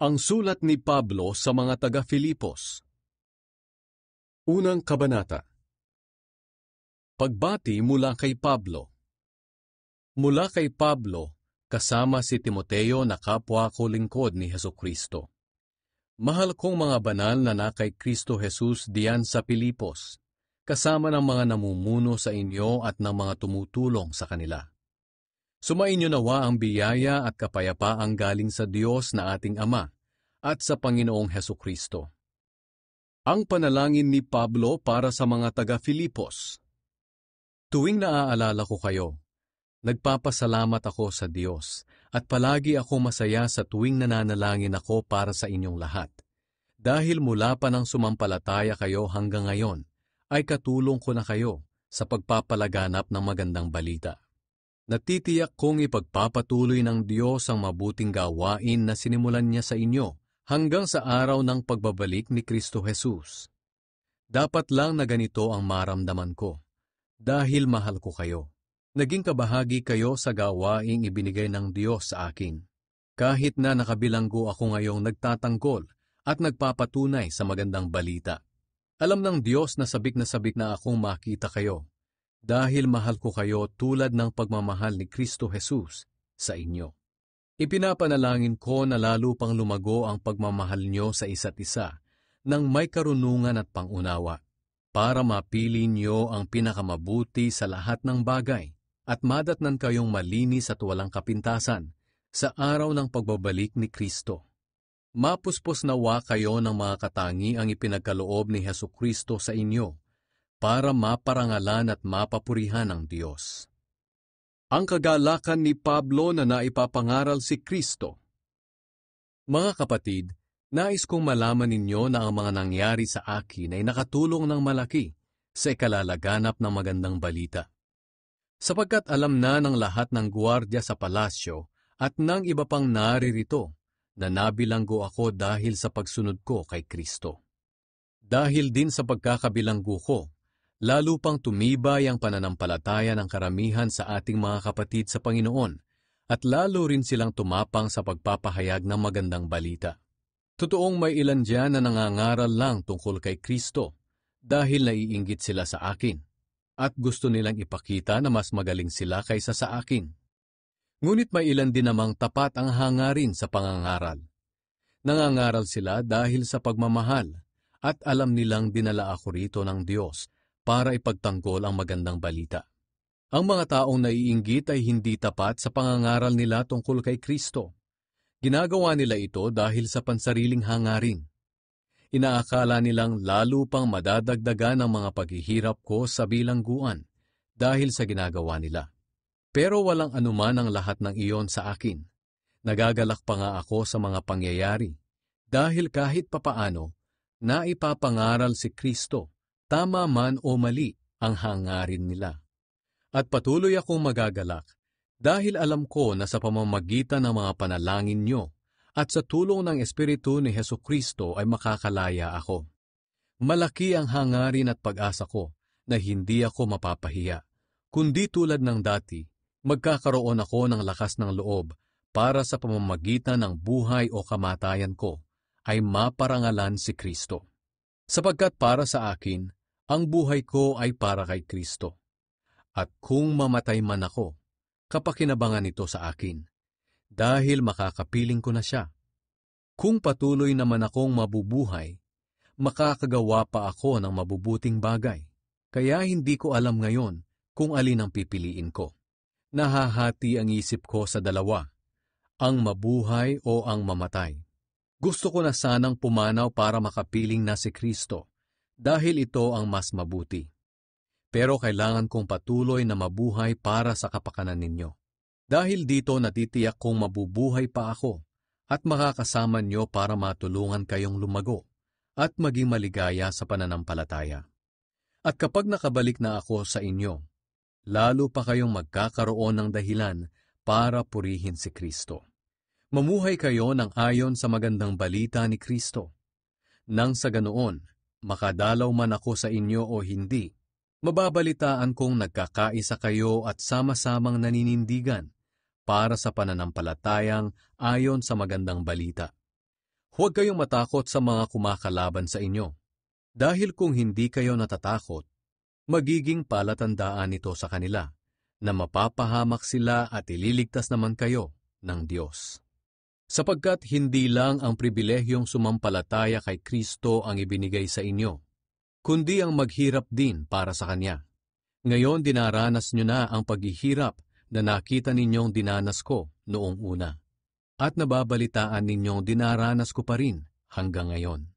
Ang sulat ni Pablo sa mga taga-Filipos. Unang kabanata. Pagbati mula kay Pablo. Mula kay Pablo, kasama si Timoteo na kapwa ko lingkod ni Hesukristo. Mahal kong mga banal na kay Kristo Jesus diyan sa Filipos, kasama ng mga namumuno sa inyo at ng mga tumutulong sa kanila. Sumainyo nawa ang biyaya at kapayapaang galing sa Diyos na ating Ama at sa Panginoong Hesukristo. Ang panalangin ni Pablo para sa mga taga-Filipos. Tuwing naaalala ko kayo, nagpapasalamat ako sa Diyos at palagi ako masaya sa tuwing nananalangin ako para sa inyong lahat. Dahil mula pa ng sumampalataya kayo hanggang ngayon, ay katulong ko na kayo sa pagpapalaganap ng magandang balita. Natitiyak kong ipagpapatuloy ng Diyos ang mabuting gawain na sinimulan niya sa inyo hanggang sa araw ng pagbabalik ni Kristo Jesus. Dapat lang na ganito ang maramdaman ko, dahil mahal ko kayo. Naging kabahagi kayo sa gawaing ibinigay ng Diyos sa akin. Kahit na nakabilanggo ako ngayong nagtatanggol at nagpapatunay sa magandang balita. Alam ng Diyos na sabik na akong makita kayo, dahil mahal ko kayo tulad ng pagmamahal ni Kristo Jesus sa inyo. Ipinapanalangin ko na lalo pang lumago ang pagmamahal nyo sa isa't isa ng may karunungan at pangunawa, para mapili nyo ang pinakamabuti sa lahat ng bagay at madatnan kayong malinis at walang kapintasan sa araw ng pagbabalik ni Kristo. Mapuspos nawa kayo ng mga katangiang ipinagkaloob ni Hesukristo sa inyo, para maparangalan at mapapurihan ng Diyos. Ang kagalakan ni Pablo na naipapangaral si Kristo. Mga kapatid, nais kong malaman ninyo na ang mga nangyari sa akin ay nakatulong ng malaki sa ikalalaganap ng magandang balita. Sapagkat alam na ng lahat ng guwardiya sa palasyo at ng iba pang naririto na nabilanggo ako dahil sa pagsunod ko kay Kristo. Dahil din sa pagkakabilanggo ko, lalo pang tumibay ang pananampalataya ng karamihan sa ating mga kapatid sa Panginoon at lalo rin silang tumapang sa pagpapahayag ng magandang balita. Totoong may ilan diyan na nangangaral lang tungkol kay Kristo dahil naiinggit sila sa akin at gusto nilang ipakita na mas magaling sila kaysa sa akin. Ngunit may ilan din namang tapat ang hangarin sa pangangaral. Nangangaral sila dahil sa pagmamahal at alam nilang dinala ako rito ng Diyos para ipagtanggol ang magandang balita. Ang mga taong naiinggit ay hindi tapat sa pangangaral nila tungkol kay Kristo. Ginagawa nila ito dahil sa pansariling hangarin. Inaakala nilang lalo pang madadagdagan ang mga paghihirap ko sa bilangguan dahil sa ginagawa nila. Pero walang anuman ang lahat ng iyon sa akin. Nagagalak pa nga ako sa mga pangyayari dahil kahit papaano, naipapangaral si Kristo, tama man o mali ang hangarin nila. At patuloy akong magagalak dahil alam ko na sa pamamagitan ng mga panalangin nyo at sa tulong ng Espiritu ni Hesukristo ay makakalaya ako. Malaki ang hangarin at pag-asa ko na hindi ako mapapahiya, kundi tulad ng dati, magkakaroon ako ng lakas ng loob para sa pamamagitan ng buhay o kamatayan ko ay maparangalan si Kristo. Sapagkat para sa akin, ang buhay ko ay para kay Kristo. At kung mamatay man ako, kapakinabangan ito sa akin, dahil makakapiling ko na siya. Kung patuloy naman akong mabubuhay, makakagawa pa ako ng mabubuting bagay, kaya hindi ko alam ngayon kung alin ang pipiliin ko. Nahahati ang isip ko sa dalawa, ang mabuhay o ang mamatay. Gusto ko na sanang pumanaw para makapiling na si Kristo, dahil ito ang mas mabuti. Pero kailangan kong patuloy na mabuhay para sa kapakanan ninyo. Dahil dito natitiyak kong mabubuhay pa ako at makakasama nyo para matulungan kayong lumago at maging maligaya sa pananampalataya. At kapag nakabalik na ako sa inyo, lalo pa kayong magkakaroon ng dahilan para purihin si Kristo. Mamuhay kayo ng ayon sa magandang balita ni Kristo. Nang sa ganoon, makadalaw man ako sa inyo o hindi, mababalitaan kong nagkakaisa kayo at sama-samang naninindigan para sa pananampalatayang ayon sa magandang balita. Huwag kayong matakot sa mga kumakalaban sa inyo. Dahil kung hindi kayo natatakot, magiging palatandaan ito sa kanila na mapapahamak sila at ililigtas naman kayo ng Diyos. Sapagkat hindi lang ang pribilehyong sumampalataya kay Kristo ang ibinigay sa inyo, kundi ang maghirap din para sa Kanya. Ngayon dinaranas nyo na ang paghihirap na nakita ninyong dinanas ko noong una, at nababalitaan ninyong dinaranas ko pa rin hanggang ngayon.